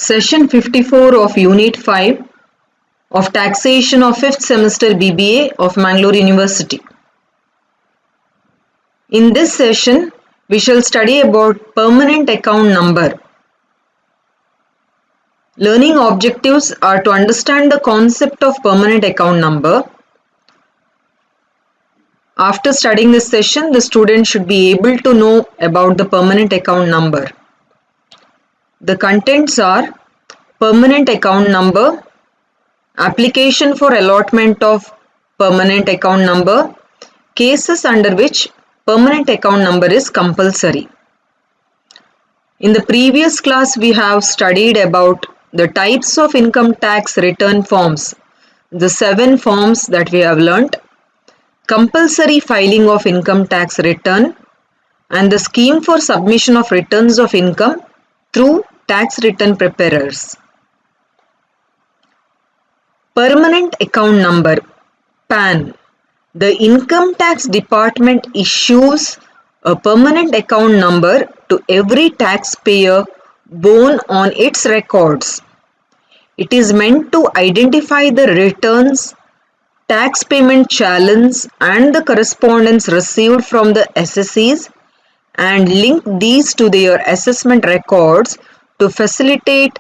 Session 54 of Unit 5 of Taxation of 5th Semester BBA of Mangalore University. In this session, we shall study about permanent account number. Learning objectives are to understand the concept of permanent account number. After studying this session, the student should be able to know about the permanent account number. The contents are permanent account number, application for allotment of permanent account number, cases under which permanent account number is compulsory. In the previous class, we have studied about the types of income tax return forms, the 7 forms that we have learnt, compulsory filing of income tax return, and the scheme for submission of returns of income through tax return preparers. Permanent account number, PAN. The Income Tax Department issues a permanent account number to every taxpayer born on its records. It is meant to identify the returns, tax payment challenge and the correspondence received from the assessees and link these to their assessment records to facilitate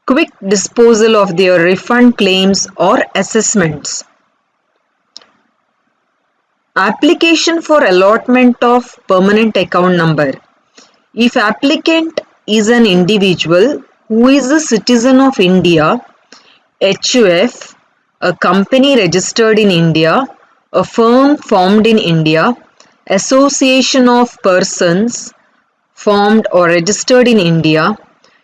quick disposal of their refund claims or assessments. Application for allotment of permanent account number. If applicant is an individual who is a citizen of India, HUF, a company registered in India, a firm formed in India, association of persons formed or registered in India,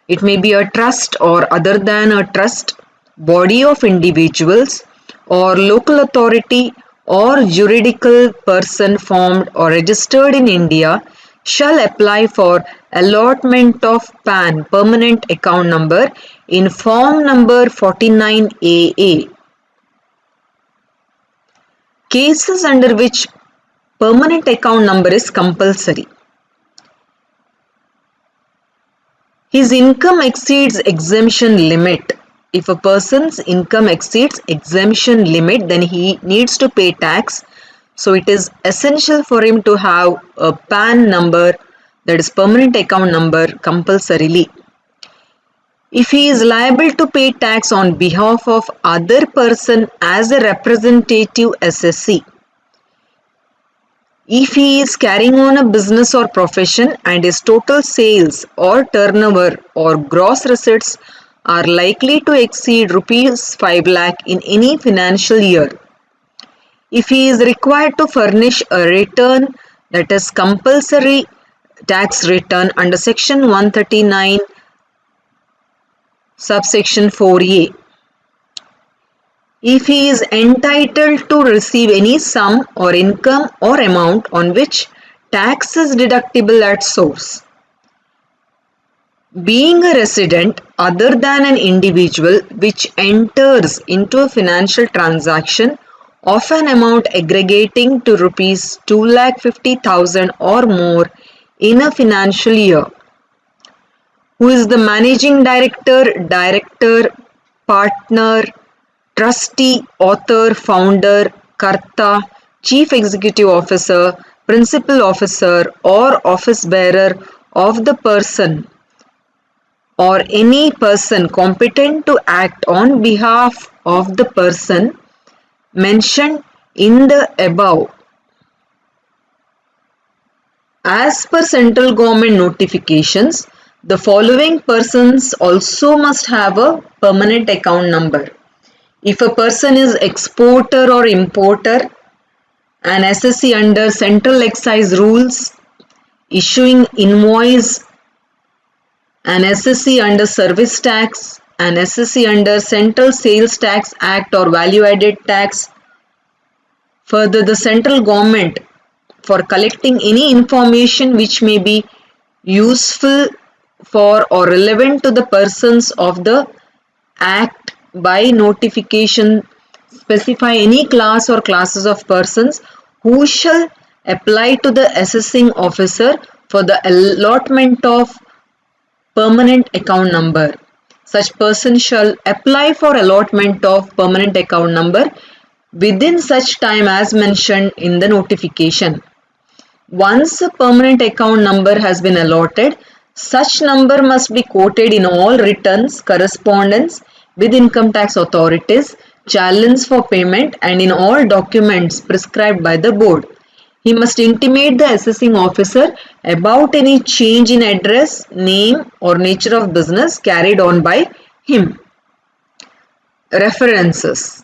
it may be a trust or other than a trust, body of individuals or local authority or juridical person formed or registered in India shall apply for allotment of PAN permanent account number in form number 49AA. Cases under which permanent account number is compulsory. His income exceeds exemption limit. If a person's income exceeds exemption limit, then he needs to pay tax. So it is essential for him to have a PAN number, that is permanent account number, compulsorily. If he is liable to pay tax on behalf of other person as a representative assessee, if he is carrying on a business or profession and his total sales or turnover or gross receipts are likely to exceed rupees 5 lakh in any financial year, if he is required to furnish a return, that is compulsory tax return under section 139 subsection 4A, if he is entitled to receive any sum or income or amount on which tax is deductible at source, being a resident other than an individual which enters into a financial transaction of an amount aggregating to rupees 2,50,000 or more in a financial year, who is the managing director, partner, trustee, author, founder, karta, chief executive officer, principal officer or office bearer of the person or any person competent to act on behalf of the person mentioned in the above. As per central government notifications, the following persons also must have a permanent account number. If a person is exporter or importer, an assessee under central excise rules, issuing invoice, an assessee under service tax, an assessee under Central Sales Tax Act or Value Added Tax. Further, the central government for collecting any information which may be useful for or relevant to the persons of the Act by notification specify any class or classes of persons who shall apply to the assessing officer for the allotment of permanent account number. such person shall apply for allotment of permanent account number within such time as mentioned in the notification. Once a permanent account number has been allotted, such number must be quoted in all returns, correspondence with income tax authorities, challenge for payment, and in all documents prescribed by the board. He must intimate the assessing officer about any change in address, name, or nature of business carried on by him. References.